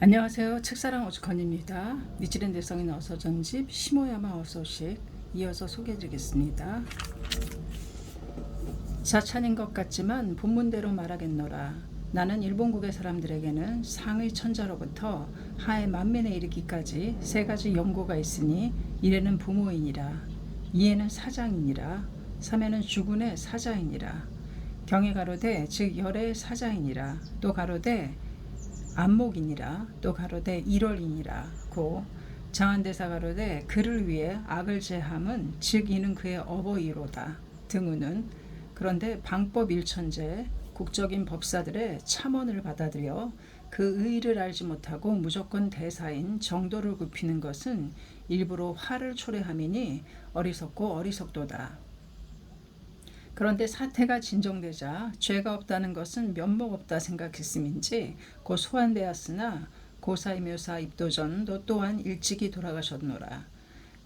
안녕하세요. 책사랑 오죽헌입니다. 니치렌 대성인 어서 전집 시모야마 어서식 이어서 소개해드리겠습니다. 자찬인 것 같지만 본문대로 말하겠노라. 나는 일본국의 사람들에게는 상의 천자로부터 하의 만민에 이르기까지 세 가지 연고가 있으니 이에는 부모이니라. 이에는 사장이니라. 삼에는 주군의 사자이니라. 경에 가로되 즉 열의 사자이니라. 또 가로되 안목이니라. 또 가로되 일월이니라. 고 장한대사 가로되 그를 위해 악을 제함은 즉 이는 그의 어버이로다. 등우는 그런데 방법 일천제 국적인 법사들의 참언을 받아들여 그 의의를 알지 못하고 무조건 대사인 정도를 굽히는 것은 일부러 화를 초래함이니 어리석고 어리석도다. 그런데 사태가 진정되자 죄가 없다는 것은 면목 없다 생각했음인지 곧 소환되었으나 고사의 묘사 입도전도 또한 일찍이 돌아가셨노라.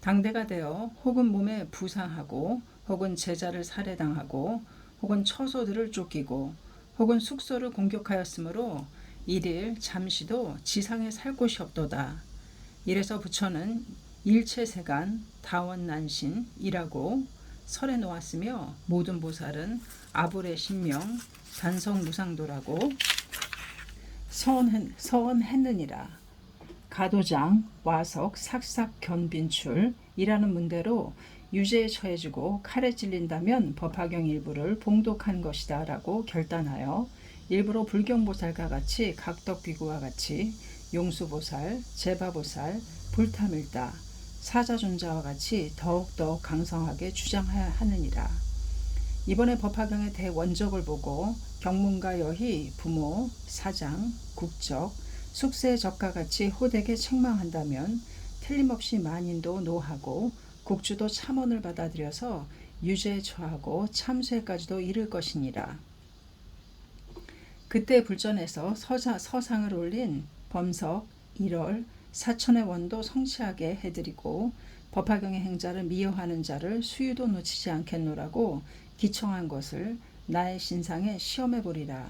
당대가 되어 혹은 몸에 부상하고 혹은 제자를 살해당하고 혹은 처소들을 쫓기고 혹은 숙소를 공격하였으므로 일일 잠시도 지상에 살 곳이 없도다. 이래서 부처는 일체세간 다원난신이라고 설해 놓았으며 모든 보살은 아불의 신명 단성무상도라고 서언했느니라. 가도장 와석 삭삭 견빈출이라는 문대로 유죄에 처해지고 칼에 찔린다면 법화경 일부를 봉독한 것이다 라고 결단하여 일부러 불경보살과 같이 각덕비구와 같이 용수보살, 제바보살, 불타밀다, 사자존자와 같이 더욱더 강성하게 주장해야 하느니라. 이번에 법화경의 대원적을 보고 경문과 여희, 부모, 사장, 국적, 숙세의 적과 같이 호되게 책망한다면 틀림없이 만인도 노하고 국주도 참언을 받아들여서 유죄에 처하고 참수에까지도 이를 것이니라. 그때 불전에서 서상을 올린 범석, 일월, 사천의 원도 성취하게 해드리고 법화경의 행자를 미워하는 자를 수유도 놓치지 않겠노라고 기청한 것을 나의 신상에 시험해보리라.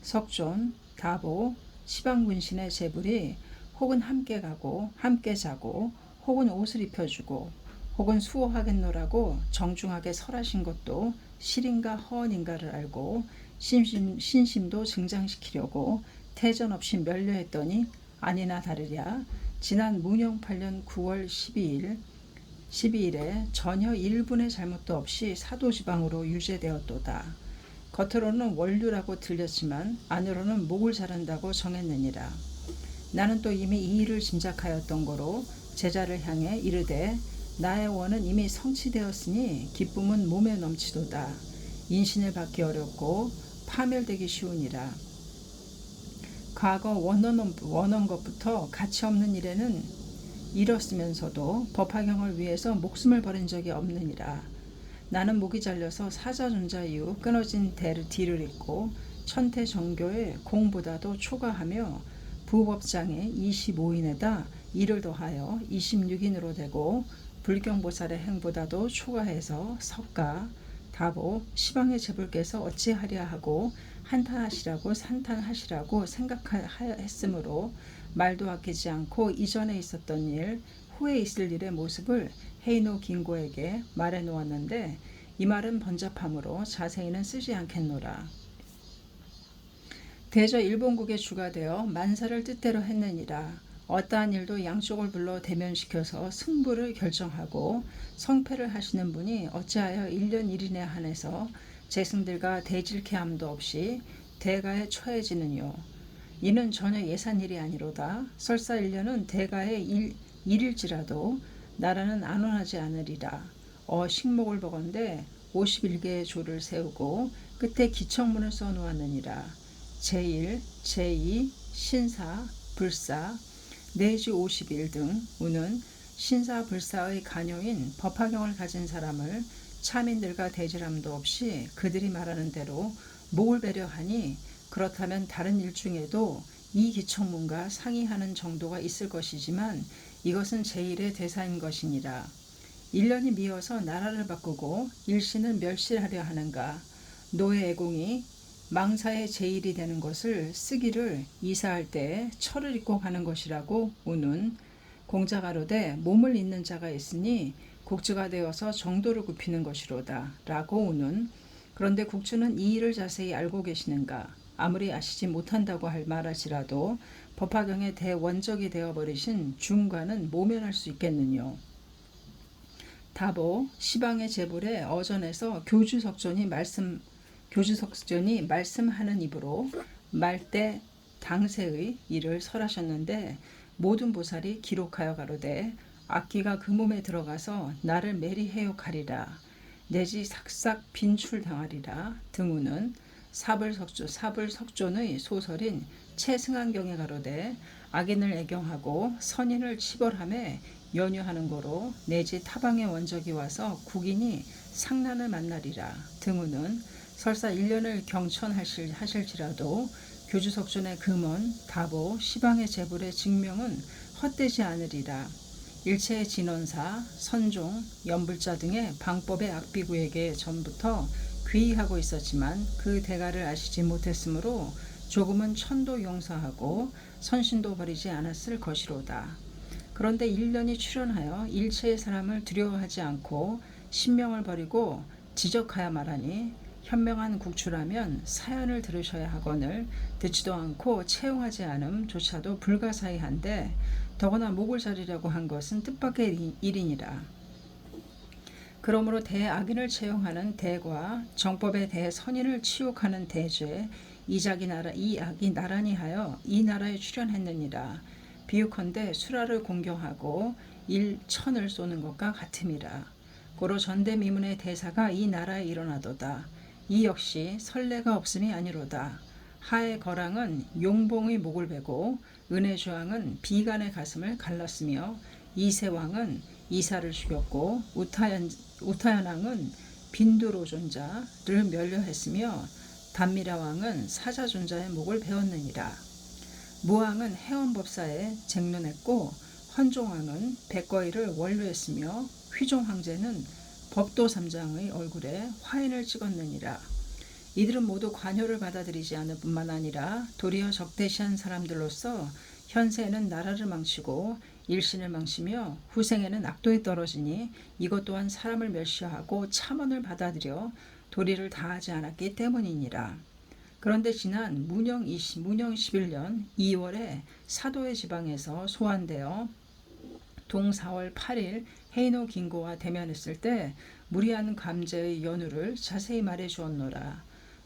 석존, 다보, 시방군신의 제불이 혹은 함께 가고 함께 자고 혹은 옷을 입혀주고 혹은 수호하겠노라고 정중하게 설하신 것도 실인가 허언인가를 알고 신심도 증장시키려고 태전 없이 멸려했더니 아니나 다르랴 지난 문영 8년 9월 12일에 전혀 1분의 잘못도 없이 사도지방으로 유죄되었도다. 겉으로는 원류라고 들렸지만 안으로는 목을 자른다고 정했느니라. 나는 또 이미 이 일을 짐작하였던 거로 제자를 향해 이르되 나의 원은 이미 성취되었으니 기쁨은 몸에 넘치도다. 인신을 받기 어렵고 파멸되기 쉬우니라. 과거 원한 것부터 가치 없는 일에는 잃었으면서도 법화경을 위해서 목숨을 버린 적이 없느니라. 나는 목이 잘려서 사자존자 이후 끊어진 뒤를 잇고 천태정교의 공보다도 초과하며 부법장의 25인에다 이를 더하여 26인으로 되고 불경보살의 행보다도 초과해서 석가, 다보, 시방의 제불께서 어찌하랴 하고 한탄하시라고 산탄하시라고 생각했으므로 말도 아끼지 않고 이전에 있었던 일, 후에 있을 일의 모습을 헤이노 긴고에게 말해 놓았는데 이 말은 번잡함으로 자세히는 쓰지 않겠노라. 대저 일본국의 주가 되어 만사를 뜻대로 했느니라. 어떠한 일도 양쪽을 불러 대면시켜서 승부를 결정하고 성패를 하시는 분이 어찌하여 1년 1인에 한해서 재승들과 대질케 함도 없이 대가에 처해지느뇨. 이는 전혀 예산일이 아니로다. 설사 1년은 대가의 일일지라도 나라는 안원하지 않으리라. 식목을 보건대 51개의 조를 세우고 끝에 기청문을 써놓았느니라. 제1, 제2, 신사, 불사, 내지 50일 등 우는 신사 불사의 간요인 법화경을 가진 사람을 차민들과 대질함도 없이 그들이 말하는 대로 목을 배려하니 그렇다면 다른 일 중에도 이 기청문과 상의하는 정도가 있을 것이지만 이것은 제1의 대사인 것이니라. 1년이 미어서 나라를 바꾸고 일신을 멸실하려 하는가. 노의 애공이 망사의 제일이 되는 것을 쓰기를 이사할 때 철을 입고 가는 것이라고 우는 공자 가로되 몸을 잇는 자가 있으니 국주가 되어서 정도를 굽히는 것이로다 라고 우는 그런데 국주는 이 일을 자세히 알고 계시는가 아무리 아시지 못한다고 할 말할지라도 법화경의 대원적이 되어버리신 중과는 모면할 수 있겠느뇨. 다보 시방의 제불에 어전에서 교주석전이 말씀하는 입으로 말대 당세의 일을 설하셨는데 모든 보살이 기록하여 가로되 악기가 그 몸에 들어가서 나를 매리해욕하리라 내지 삭삭 빈출당하리라 등우는 사불석존의 소설인 최승한경에 가로되 악인을 애경하고 선인을 치벌함에 연유하는 거로 내지 타방의 원적이 와서 국인이 상난을 만나리라 등우는 설사 1년을 경천하실지라도 교주석존의 금원, 다보, 시방의 제불의 증명은 헛되지 않으리라. 일체의 진원사, 선종, 연불자 등의 방법의 악비구에게 전부터 귀의하고 있었지만 그 대가를 아시지 못했으므로 조금은 천도 용서하고 선신도 버리지 않았을 것이로다. 그런데 1년이 출현하여 일체의 사람을 두려워하지 않고 신명을 버리고 지적하여 말하니 현명한 국주라면 사연을 들으셔야 하거늘 듣지도 않고 채용하지 않음조차도 불가사의한데 더구나 목을 자르려고 한 것은 뜻밖의 일이니라. 그러므로 대악인을 채용하는 대과 정법에 대해 선인을 치욕하는 대죄 이 악이 나란히 하여 이 나라에 출현했느니라. 비유컨대 수라를 공경하고 일천을 쏘는 것과 같음이라. 고로 전대미문의 대사가 이 나라에 일어나도다. 이 역시 선례가 없음이 아니로다. 하의 거랑은 용봉의 목을 베고 은혜주왕은 비간의 가슴을 갈랐으며 이세왕은 이사를 죽였고 우타연왕은 빈두로존자를 멸려했으며 단미라왕은 사자존자의 목을 베었느니라. 무왕은 해원법사에 쟁론했고 헌종왕은 백거이를 원류했으며 휘종황제는 법도삼장의 얼굴에 화인을 찍었느니라. 이들은 모두 관효를 받아들이지 않을 뿐만 아니라 도리어 적대시한 사람들로서 현세에는 나라를 망치고 일신을 망치며 후생에는 악도에 떨어지니 이것 또한 사람을 멸시하고 참언을 받아들여 도리를 다하지 않았기 때문이니라. 그런데 지난 문영 11년 2월에 사도의 지방에서 소환되어 동 4월 8일 헤이노 긴고와 대면했을 때 무리한 감제의 연후를 자세히 말해 주었노라.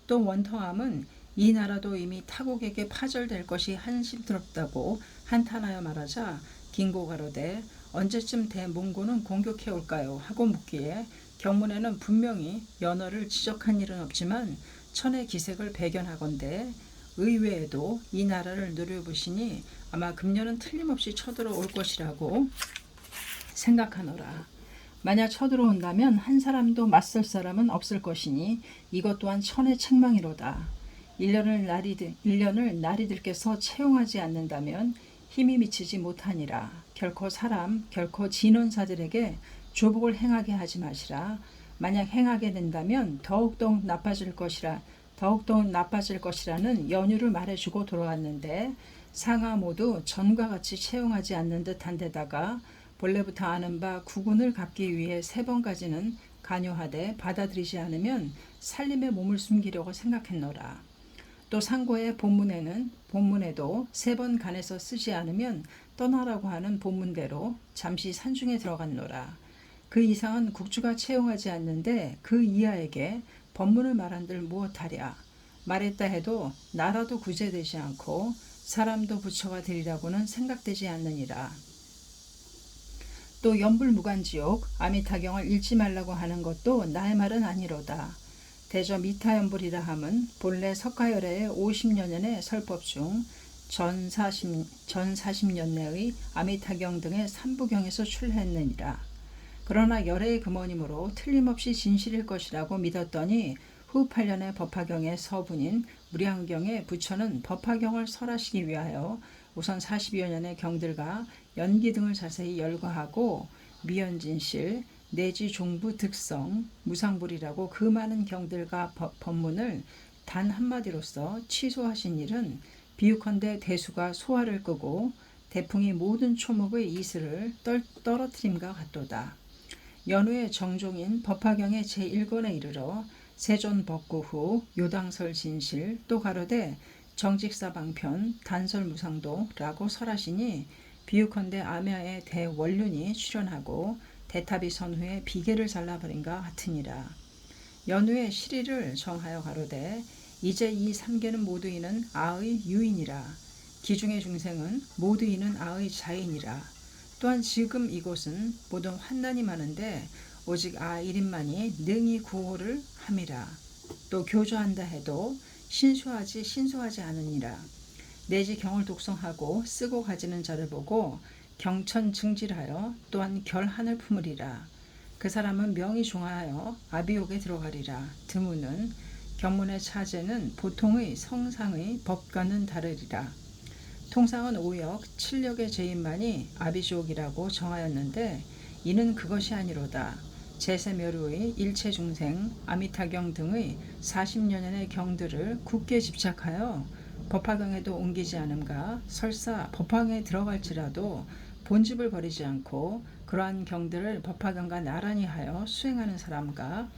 또 원터함은 이 나라도 이미 타국에게 파절될 것이 한심스럽다고 한탄하여 말하자 긴고 가로되 언제쯤 대몽고는 공격해 올까요? 하고 묻기에 경문에는 분명히 연어를 지적한 일은 없지만 천의 기색을 배견하건대 의외에도 이 나라를 누려보시니 아마 금년은 틀림없이 쳐들어올 것이라고 생각하노라. 만약 쳐들어온다면 한 사람도 맞설 사람은 없을 것이니 이것 또한 천의 책망이로다. 1년을 나리들께서 채용하지 않는다면 힘이 미치지 못하니라. 결코 진원사들에게 조복을 행하게 하지 마시라. 만약 행하게 된다면 더욱더 나빠질 것이라는 연유를 말해주고 돌아왔는데 상하 모두 전과 같이 채용하지 않는 듯한 데다가 본래부터 아는 바 구군을 갚기 위해 3번까지는 간요하되 받아들이지 않으면 살림의 몸을 숨기려고 생각했노라. 또 상고의 본문에도 3번 간에서 쓰지 않으면 떠나라고 하는 본문대로 잠시 산중에 들어갔노라. 그 이상은 국주가 채용하지 않는데 그 이하에게 법문을 말한들 무엇하랴. 말했다 해도 나라도 구제되지 않고 사람도 부처가 되리라고는 생각되지 않느니라. 또 연불무간지옥 아미타경을 읽지 말라고 하는 것도 나의 말은 아니로다. 대저 미타연불이라 함은 본래 석가열애의 50여년의 설법 중 전 40년 내의 아미타경 등의 3부경에서 출했느니라. 그러나 열애의 금원이므로 틀림없이 진실일 것이라고 믿었더니 후 8년의 법화경의 서분인 무량경의 부처는 법화경을 설하시기 위하여 우선 40여 년의 경들과 연기 등을 자세히 열거하고 미연진실 내지 종부 득성 무상불이라고 그 많은 경들과 법문을 단 한마디로서 취소하신 일은 비유컨대 대수가 소화를 끄고 대풍이 모든 초목의 이슬을 떨어뜨림과 같도다. 연후에 정종인 법화경의 제1권에 이르러 세존 법구 후 요당설 진실 또 가로되 정직사방편 단설무상도라고 설하시니 비유컨대 아미아의 대원륜이 출현하고 대탑이 선 후에 비계를 잘라버린가 같으니라. 연후에 실의를 정하여 가로되 이제 이 삼계는 모두 이는 아의 유인이라. 기중의 중생은 모두 이는 아의 자인이라. 또한 지금 이곳은 모든 환난이 많은데 오직 아 1인만이 능히 구호를 함이라. 또 교조한다 해도 신수하지 않으니라. 내지 경을 독성하고 쓰고 가지는 자를 보고 경천 증질하여 또한 결한을 품으리라. 그 사람은 명이 종하여 아비옥에 들어가리라. 드무는 경문의 차제는 보통의 성상의 법과는 다르리라. 통상은 5역 7역의 죄인만이 아비지옥이라고 정하였는데 이는 그것이 아니로다. 제세묘류의 일체중생, 아미타경 등의 40여년의 경들을 굳게 집착하여 법화경에도 옮기지 않음과 설사 법화경에 들어갈지라도 본집을 버리지 않고 그러한 경들을 법화경과 나란히 하여 수행하는 사람과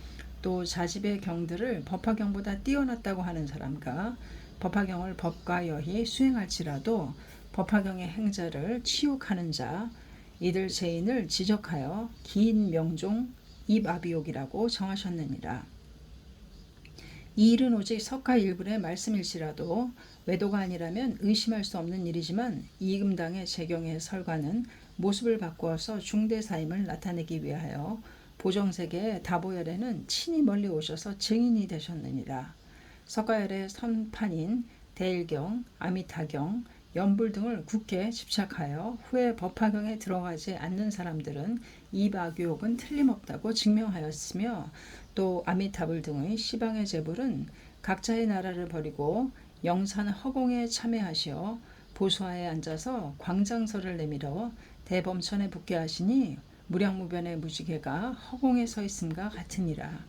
또 자집의 경들을 법화경보다 뛰어났다고 하는 사람과 법화경을 법과 여히 수행할지라도 법화경의 행자를 치욕하는 자 이들 죄인을 지적하여 긴 명종 입아비옥이라고 정하셨느니라. 이 일은 오직 석가 일불의 말씀일지라도 외도가 아니라면 의심할 수 없는 일이지만 이금당의 재경의 설과는 모습을 바꾸어서 중대사임을 나타내기 위하여 보정세계의 다보열에는 친히 멀리 오셔서 증인이 되셨느니라. 석가열의 선판인 대일경, 아미타경, 연불 등을 굳게 집착하여 후에 법화경에 들어가지 않는 사람들은 이박유옥은 틀림없다고 증명하였으며 또 아미타불 등의 시방의 제불은 각자의 나라를 버리고 영산 허공에 참회하시어 보수하에 앉아서 광장설을 내밀어 대범천에 붙게 하시니 무량무변의 무지개가 허공에 서 있음과 같으니라.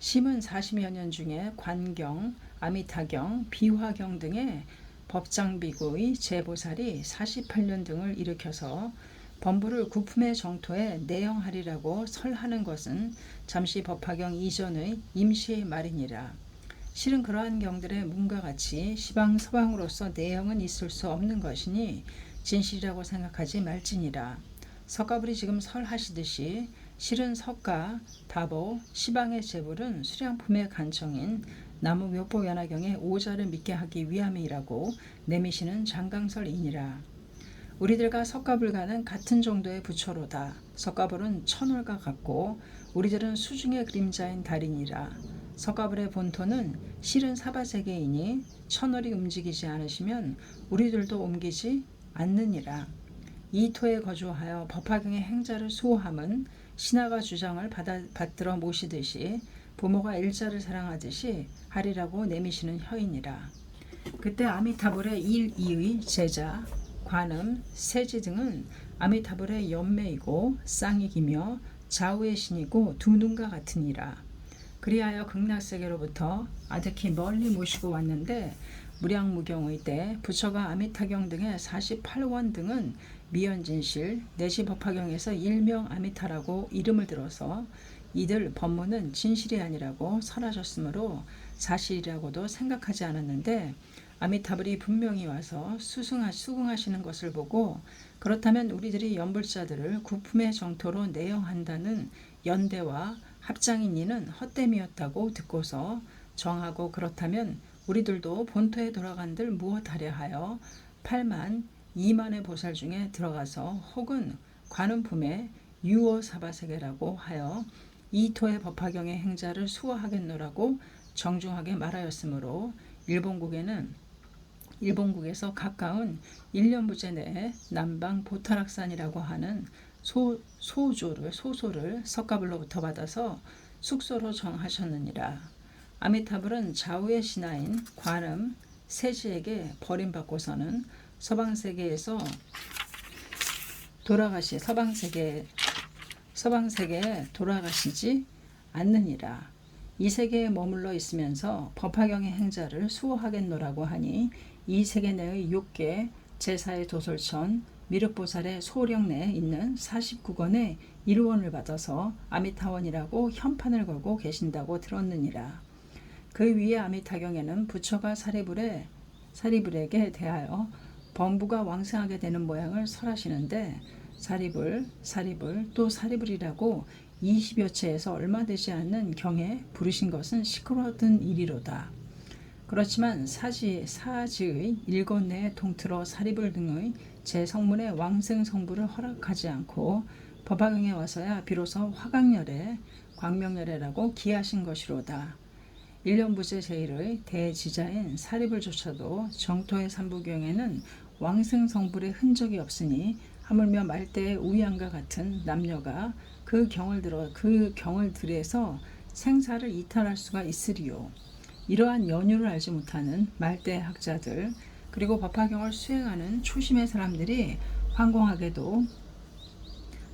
심은 40여 년 중에 관경, 아미타경, 비화경 등의 법장비구의 제보살이 48년 등을 일으켜서 범부를 구품의 정토에 내영하리라고 설하는 것은 잠시 법화경 이전의 임시의 말이니라. 실은 그러한 경들의 문과 같이 시방 서방으로서 내영은 있을 수 없는 것이니 진실이라고 생각하지 말지니라. 석가불이 지금 설하시듯이 실은 석가, 다보, 시방의 제불은 수량품의 간청인 나무묘보연화경의 오자를 믿게 하기 위함이라고 내미시는 장강설이니라. 우리들과 석가불과는 같은 정도의 부처로다. 석가불은 천월과 같고 우리들은 수중의 그림자인 달이니라. 석가불의 본토는 실은 사바세계이니 천월이 움직이지 않으시면 우리들도 옮기지 않느니라. 이 토에 거주하여 법화경의 행자를 수호함은 신하가 주장을 받들어 모시듯이 부모가 일자를 사랑하듯이 하리라고 내미시는 혀이니라. 그때 아미타불의 1,2의 제자, 관음, 세지 등은 아미타불의 연매이고 쌍익이며 좌우의 신이고 두 눈과 같으니라. 그리하여 극락세계로부터 아득히 멀리 모시고 왔는데 무량무경의 때 부처가 아미타경 등의 48원 등은 미연진실 내지 법화경에서 일명 아미타라고 이름을 들어서 이들 법문은 진실이 아니라고 설하셨으므로 사실이라고도 생각하지 않았는데 아미타불이 분명히 와서 수긍하시는 것을 보고 그렇다면 우리들이 연불자들을 구품의 정토로 내영한다는 연대와 합장인 이는 헛됨이었다고 듣고서 정하고 그렇다면 우리들도 본토에 돌아간들 무엇하려 하여 8만 2만의 보살 중에 들어가서 혹은 관음품의 유어사바세계라고 하여 이 토의 법화경의 행자를 수호하겠노라고 정중하게 말하였으므로 일본국에서 가까운 1년부제 내에 남방 보타락산이라고 하는 소소를 석가불로부터 받아서 숙소로 정하셨느니라. 아미타불은 좌우의 신하인 관음, 세지에게 버림받고서는 서방세계에 돌아가시지 않느니라. 이 세계에 머물러 있으면서 법화경의 행자를 수호하겠노라고 하니 이 세계 내의 6개 제사의 도솔천 미륵보살의 소령 내에 있는 49권의 일원을 받아서 아미타원이라고 현판을 걸고 계신다고 들었느니라. 그 위에 아미타경에는 부처가 사리불에게 대하여 범부가 왕성하게 되는 모양을 설하시는데 사리불 또 사리불이라고 20여 채에서 얼마 되지 않는 경에 부르신 것은 시끄러웠던 일이로다. 그렇지만 사지의 일권 내에 통틀어 사리불 등의 제성문의 왕생성부를 허락하지 않고 법화경에 와서야 비로소 화강열애, 광명열애라고 기하신 것이로다. 일련부제 제1의 대지자인 사리불조차도 정토의 삼부경에는 왕생성불의 흔적이 없으니 하물며 말대의 우양과 같은 남녀가 그 경을 들에서 생사를 이탈할 수가 있으리요. 이러한 연유를 알지 못하는 말대 학자들 그리고 법화경을 수행하는 초심의 사람들이 황공하게도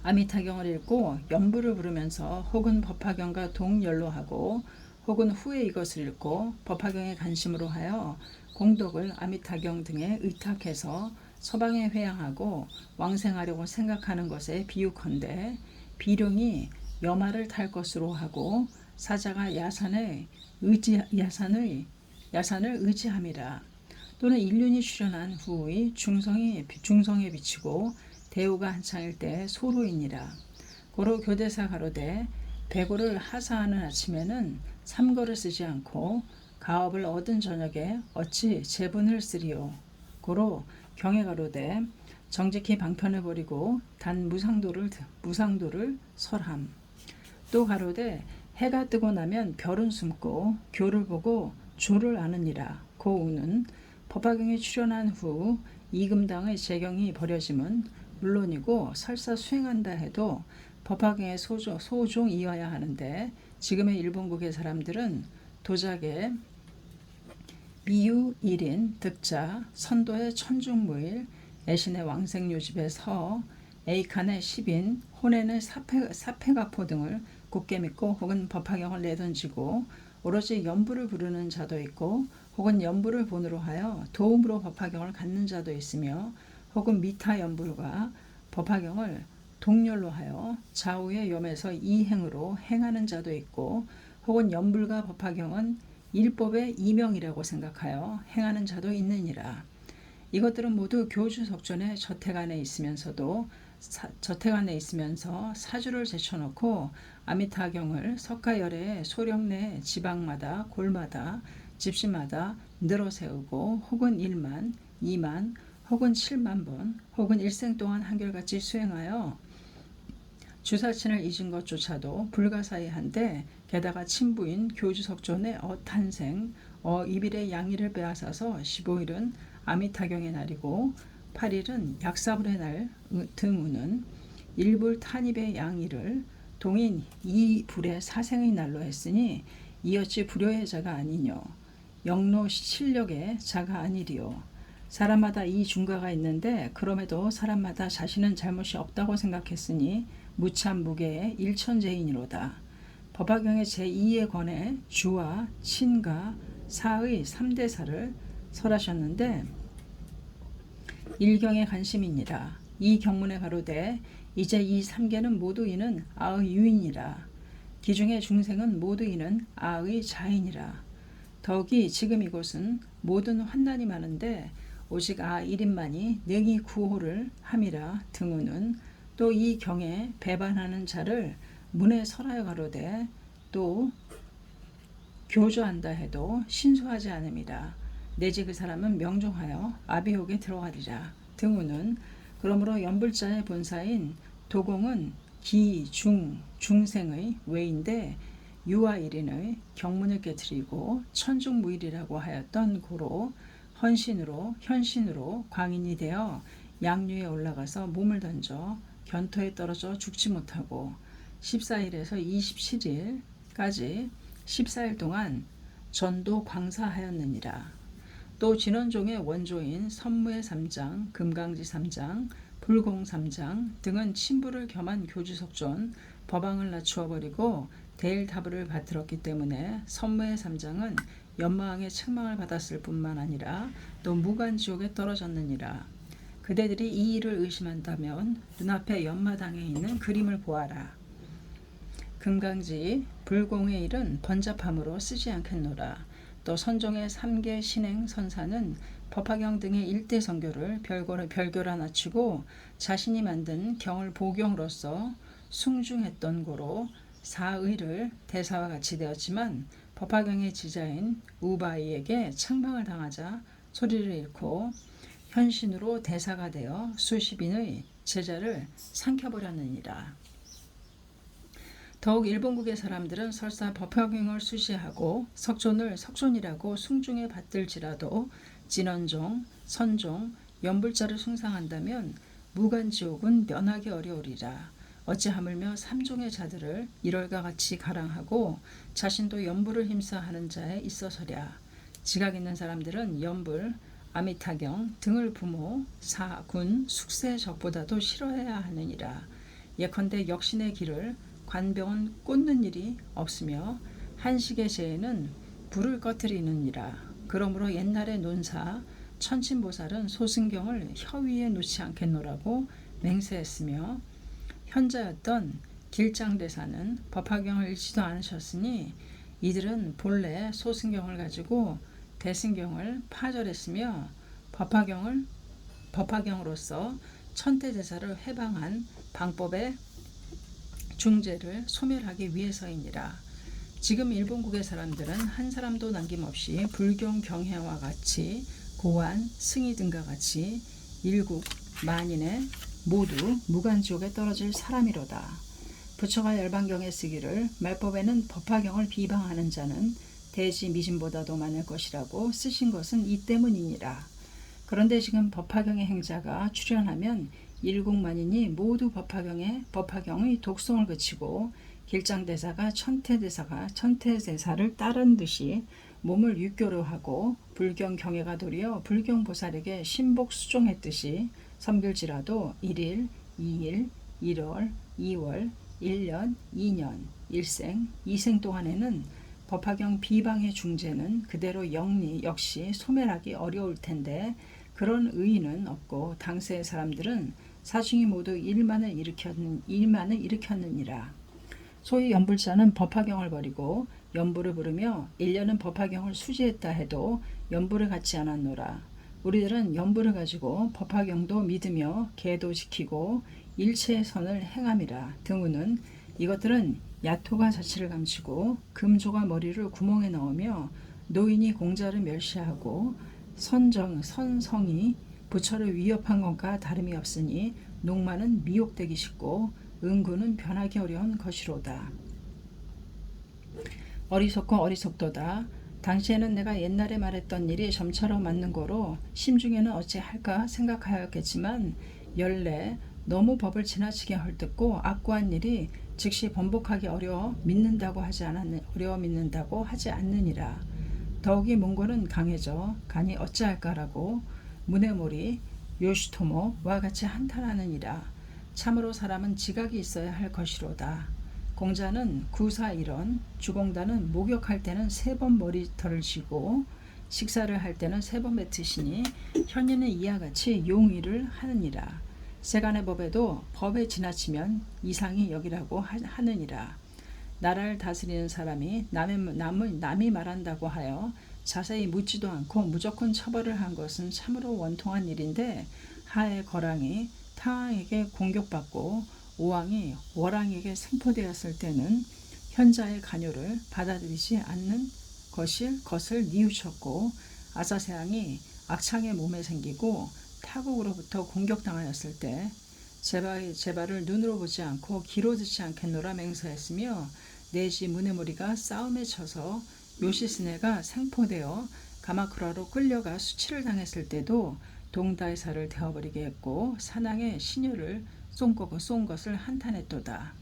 아미타경을 읽고 연부를 부르면서 혹은 법화경과 동연로하고 혹은 후에 이것을 읽고 법화경의 관심으로 하여 공덕을 아미타경 등에 의탁해서 서방에 회양하고 왕생하려고 생각하는 것에 비유컨대 비룡이 여마를 탈 것으로 하고 사자가 야산을 의지함이라. 또는 인륜이 출현한 후의 중성에 비치고 대우가 한창일 때 소로이니라. 고로 교대사 가로되 배고를 하사하는 아침에는 삼거를 쓰지 않고 가업을 얻은 저녁에 어찌 제분을 쓰리요. 고로 경에 가로되 정직히 방편을 버리고 단 무상도를 설함. 또 가로되 해가 뜨고 나면 별은 숨고 교를 보고 조를 아느니라. 고우는 법화경에 출연한 후 이금당의 재경이 버려짐은 물론이고 설사 수행한다 해도 법화경의 소종이어야 하는데 지금의 일본국의 사람들은 도작의 미유 1인 득자 선도의 천중무일 애신의 왕생요집의 서 에이칸의 10인 혼에는 사패가포 등을 굳게 믿고 혹은 법화경을 내던지고 오로지 연부를 부르는 자도 있고 혹은 연부를 본으로 하여 도움으로 법화경을 갖는 자도 있으며 혹은 미타 연불과 법화경을 동렬로 하여 좌우의 염에서 이행으로 행하는 자도 있고 혹은 연불과 법화경은 일법의 이명이라고 생각하여 행하는 자도 있느니라. 이것들은 모두 교주석존의 저택 안에 있으면서 사주를 제쳐놓고 아미타경을 석가열애의 소령 내 지방마다 골마다 집시마다 늘어 세우고 혹은 1만, 2만, 혹은 7만 번, 혹은 일생 동안 한결같이 수행하여 주사친을 잊은 것조차도 불가사의한데 게다가 친부인 교주석존의 탄생, 이빌의 양일을 빼앗아서 15일은 아미타경의 날이고 8일은 약사불의 날 등우는 일불 탄입의 양일을 동인 이불의 사생의 날로 했으니 이어치 불효의 자가 아니뇨 영로 실력의 자가 아니리요. 사람마다 이 중과가 있는데 그럼에도 사람마다 자신은 잘못이 없다고 생각했으니 무참 무계의 일천재인이로다. 법화경의 제2의 권에 주와 친가 사의 3대사를 설하셨는데 일경의 관심이니라. 이 경문에 가로되 이제 이 3개는 모두 이는 아의 유인이라. 기중의 중생은 모두 이는 아의 자인이라. 더욱이 지금 이곳은 모든 환난이 많은데 오직 아 1인만이 능히 구호를 함이라 등우는 또 이 경에 배반하는 자를 문에 설하여 가로되 또 교조한다 해도 신수하지 않음이라. 내지 그 사람은 명종하여 아비옥에 들어가리라. 등우는 그러므로 연불자의 본사인 도공은 기, 중생의 외인데 유와 일인의 경문을 깨뜨리고 천중무일이라고 하였던 고로 현신으로 광인이 되어 양류에 올라가서 몸을 던져 견토에 떨어져 죽지 못하고 14일에서 27일까지 14일 동안 전도 광사하였느니라. 또 진원종의 원조인 선무의 3장, 금강지 3장, 불공 3장 등은 친부를 겸한 교주석존 법왕을 낮추어 버리고 데일타브를 받들었기 때문에 선무의 3장은 연마왕의 책망을 받았을 뿐만 아니라 또 무간지옥에 떨어졌느니라. 그대들이 이 일을 의심한다면 눈앞에 연마당에 있는 그림을 보아라. 금강지 불공의 일은 번잡함으로 쓰지 않겠노라. 또 선종의 3개 신행 선사는 법화경 등의 일대 선교를 별교라 낮추고 자신이 만든 경을 보경으로서 숭중했던 고로 사의를 대사와 같이 되었지만 법화경의 지자인 우바이에게 책망을 당하자 소리를 잃고 현신으로 대사가 되어 수십인의 제자를 삼켜버렸느니라. 더욱 일본국의 사람들은 설사 법화경을 수시하고 석존을 석존이라고 숭중에 받들지라도 진원종, 선종, 연불자를 숭상한다면 무간지옥은 면하기 어려우리라. 어찌 하물며 삼종의 자들을 일월과 같이 가랑하고 자신도 연불을 힘써하는 자에 있어서랴. 지각 있는 사람들은 연불, 아미타경 등을 부모, 사, 군, 숙세 적보다도 싫어해야 하느니라. 예컨대 역신의 길을 관병은 꽂는 일이 없으며 한식의 재에는 불을 꺼뜨리느니라. 그러므로 옛날의 논사 천친보살은 소승경을 혀 위에 놓지 않겠노라고 맹세했으며 현자였던 길장대사는 법화경을 읽지도 않으셨으니 이들은 본래 소승경을 가지고 대승경을 파절했으며 법화경으로서 천태제사를 해방한 방법의 중재를 소멸하기 위해서이니라. 지금 일본국의 사람들은 한 사람도 남김없이 불경 경회와 같이 고안, 승희 등과 같이 일국 만인의 모두 무간지옥에 떨어질 사람이로다. 부처가 열반경에 쓰기를 말법에는 법화경을 비방하는 자는 대지 미신보다도 많을 것이라고 쓰신 것은 이 때문이니라. 그런데 지금 법화경의 행자가 출현하면 일국만인이 모두 법화경의 독송을 그치고 길장대사가 천태대사를 따른 듯이 몸을 육교로 하고 불경 경회가 도리어 불경보살에게 신복 수종했듯이 섬길지라도 1일, 2일, 1월, 2월, 1년, 2년, 1생, 2생 동안에는 법화경 비방의 중재는 그대로 역시 소멸하기 어려울 텐데 그런 의의는 없고 당세의 사람들은 사중이 모두 일만을 일으켰느니라. 소위 연불자는 법화경을 버리고 연불을 부르며 1년은 법화경을 수지했다 해도 연불을 갖지 않았노라. 우리들은 연불을 가지고 법화경도 믿으며 계도 지키고 일체의 선을 행함이라. 등우는 이것들은 야토가 자치를 감추고 금조가 머리를 구멍에 넣으며 노인이 공자를 멸시하고 선성이 부처를 위협한 것과 다름이 없으니 농마는 미혹되기 쉽고 은구는 변하기 어려운 것이로다. 어리석고 어리석도다. 당시에는 내가 옛날에 말했던 일이 점처럼 맞는 거로 심중에는 어찌할까 생각하였겠지만 연래 너무 법을 지나치게 헐뜯고 악구한 일이 즉시 번복하기 어려워 믿는다고 하지 않느니라. 더욱이 몽골은 강해져 가니 어찌할까라고 무네모리 요시토모와 같이 한탄하느니라. 참으로 사람은 지각이 있어야 할 것이로다. 공자는 구사일언, 주공단은 목욕할 때는 3번 머리털을 쥐고 식사를 할 때는 3번 뱉으시니 현인은 이와 같이 용의를 하느니라. 세간의 법에도 법에 지나치면 이상이 여기라고 하느니라. 나라를 다스리는 사람이 남이 말한다고 하여 자세히 묻지도 않고 무조건 처벌을 한 것은 참으로 원통한 일인데 하의 거랑이 타왕에게 공격받고 오왕이 월왕에게 생포되었을 때는 현자의 간요를 받아들이지 않는 것을 뉘우쳤고 아사세왕이 악창의 몸에 생기고 타국으로부터 공격당하였을 때 제발을 눈으로 보지 않고 귀로 듣지 않겠노라 맹세했으며 내지 무네모리가 싸움에 쳐서 요시스네가 생포되어 가마쿠라로 끌려가 수치를 당했을 때도 동다이사를 되어버리게 했고 사낭에 신유를 쏜 것을 한탄했도다.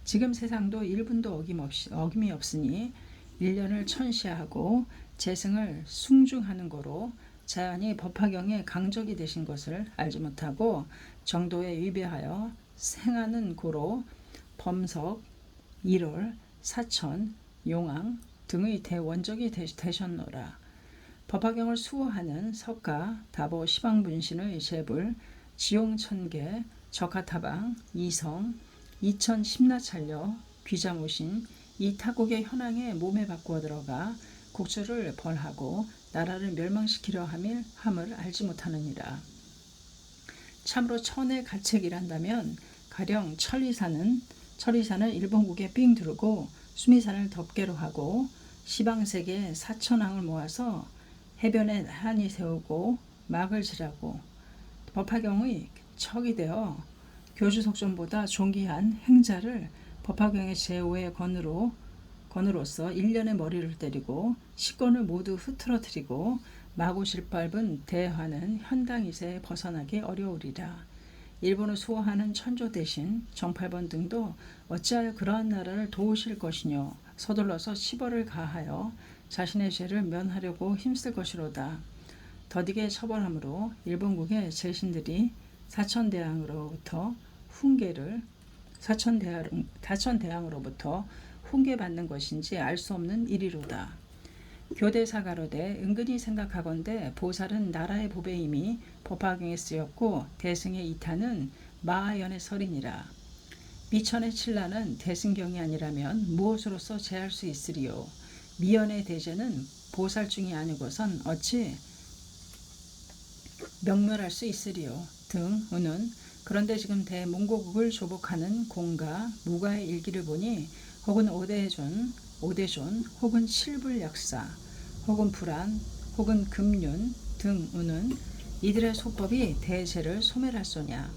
지금 세상도 1분도 어김이 없으니 1년을 천시하고 재승을 숭중하는 거로 자연이 법화경의 강적이 되신 것을 알지 못하고 정도에 위배하여 생하는 고로 범석, 1월, 사천, 용왕 등의 대원적이 되셨노라. 법화경을 수호하는 석가, 다보, 시방분신의 제불, 지용천계, 적하타방, 이성, 이천 심나찰려, 귀자모신 이 타국의 현황에 몸에 바꾸어 들어가 국주를 벌하고 나라를 멸망시키려 함을 알지 못하느니라. 참으로 천의 가책이란다면 가령 천리산은 일본국에 삥 두르고 수미산을 덮개로 하고 시방세계 사천왕을 모아서 해변에 한이 세우고 막을 지라고 법화경의 척이 되어 교주석존보다 존귀한 행자를 법화경의 제5의 건으로서 1년의 머리를 때리고 식권을 모두 흐트러뜨리고 마구 질밟은 대화는 현당이세 벗어나기 어려우리라. 일본을 수호하는 천조 대신 정팔번 등도 어찌하여 그러한 나라를 도우실 것이뇨. 서둘러서 치벌을 가하여 자신의 죄를 면하려고 힘쓸 것이로다. 더디게 처벌함으로 일본국의 제신들이 사천대왕으로부터 훈계받는 것인지 알 수 없는 일이로다. 교대사가로되 은근히 생각하건대 보살은 나라의 보배임이 법화경에 쓰였고 대승의 이탄은 마하연의 설이니라. 미천의 칠라는 대승경이 아니라면 무엇으로서 제할 수 있으리요. 미연의 대제는 보살중이 아니고선 어찌 명멸할 수 있으리요. 등 은은 그런데 지금 대몽고국을 조복하는 공가 무가의 일기를 보니 혹은 오대존 혹은 칠불약사 혹은 불안 혹은 금륜 등 은은 이들의 소법이 대제를 소멸할소냐.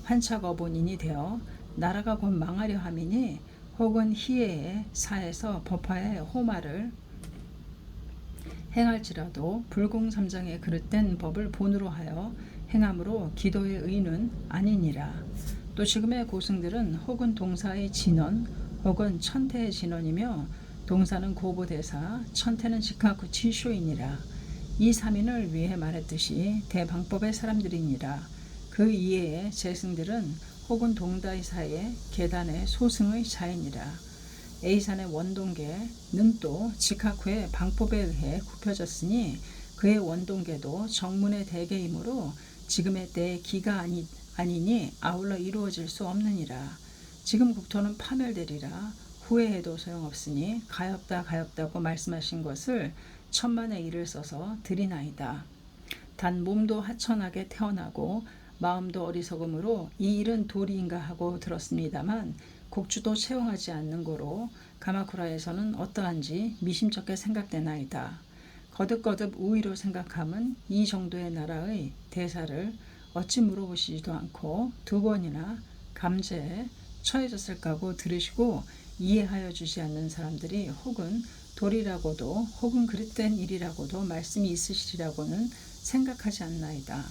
환차거본인이 되어 나라가 곧 망하려 함이니 혹은 희애의 사에서 법화의 호마를 행할지라도 불공삼장에 그릇된 법을 본으로 하여 행함으로 기도의 의는 아니니라. 또 지금의 고승들은 혹은 동사의 진원 혹은 천태의 진원이며 동사는 고보대사 천태는 직하쿠 치쇼이니라. 이 삼인을 위해 말했듯이 대방법의 사람들이니라. 그 이외의 재승들은 혹은 동다의 사이에 계단의 소승의 자이니라. A산의 원동계는 또 직하쿠의 방법에 의해 굽혀졌으니 그의 원동계도 정문의 대계이므로 지금의 때의 기가 아니니 아울러 이루어질 수 없느니라. 지금 국토는 파멸되리라. 후회해도 소용없으니 가엾다고 말씀하신 것을 천만의 일을 써서 드리나이다. 단 몸도 하천하게 태어나고 마음도 어리석음으로 이 일은 도리인가 하고 들었습니다만 국주도 채용하지 않는 고로 가마쿠라에서는 어떠한지 미심쩍게 생각되나이다. 거듭거듭 우위로 생각함은 이 정도의 나라의 대사를 어찌 물어보시지도 않고 두 번이나 감제에 처해졌을까고 들으시고 이해하여 주지 않는 사람들이 혹은 도리라고도 혹은 그릇된 일이라고도 말씀이 있으시리라고는 생각하지 않나이다.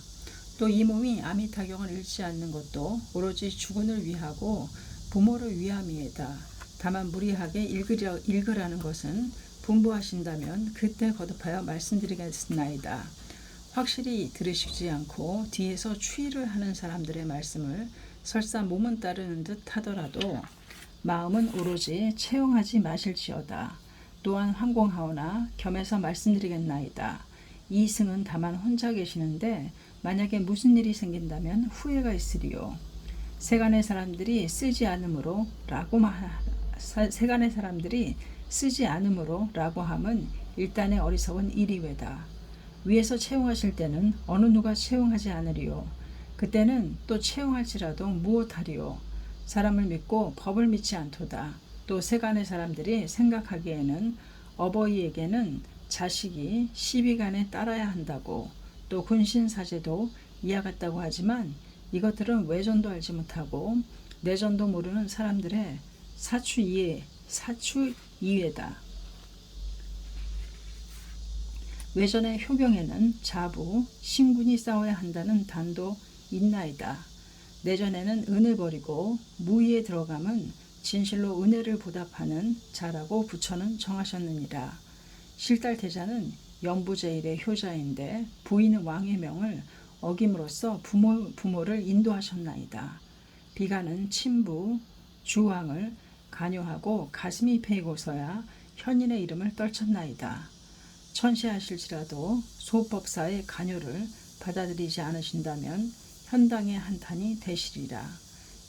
또 이 몸이 아미타경을 읽지 않는 것도 오로지 주군을 위하고 부모를 위함이에다. 다만 무리하게 읽으라는 것은 분부하신다면 그때 거듭하여 말씀드리겠나이다. 확실히 들으시지 않고 뒤에서 추이를 하는 사람들의 말씀을 설사 몸은 따르는 듯 하더라도 마음은 오로지 채용하지 마실지어다. 또한 황공하오나 겸해서 말씀드리겠나이다. 이 승은 다만 혼자 계시는데 만약에 무슨 일이 생긴다면 후회가 있으리요. 세간의 사람들이 쓰지 않으므로 라고 함은 일단의 어리석은 일이외다. 위에서 채용하실 때는 어느 누가 채용하지 않으리요. 그때는 또 채용할지라도 무엇하리요. 사람을 믿고 법을 믿지 않도다. 또 세간의 사람들이 생각하기에는 어버이에게는 자식이 시비간에 따라야 한다고 또 군신사제도 이와 같다고 하지만 이것들은 외전도 알지 못하고 내전도 모르는 사람들의 사추이외다. 외전의 효경에는 자부, 신군이 싸워야 한다는 단도 있나이다. 내전에는 은을 버리고 무의에 들어감은 진실로 은혜를 보답하는 자라고 부처는 정하셨느니라. 실달태자는 연부제일의 효자인데 부인은 왕의 명을 어김으로써 부모를 인도하셨나이다. 비가는 친부, 주왕을 간요하고 가슴이 베이고서야 현인의 이름을 떨쳤나이다. 천시하실지라도 소법사의 간요를 받아들이지 않으신다면 현당의 한탄이 되시리라.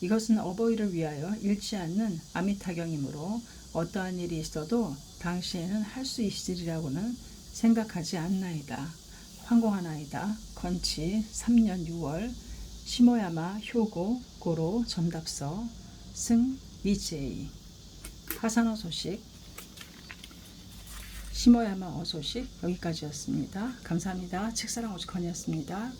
이것은 어버이를 위하여 잃지 않는 아미타경이므로 어떠한 일이 있어도 당시에는 할 수 있으리라고는 생각하지 않나이다. 황공하나이다. 건치 3년 6월 시모야마 효고 고로 전답서 승 위제이. 하산어 소식 시모야마 소식 여기까지였습니다. 감사합니다. 책사랑 오죽헌이었습니다.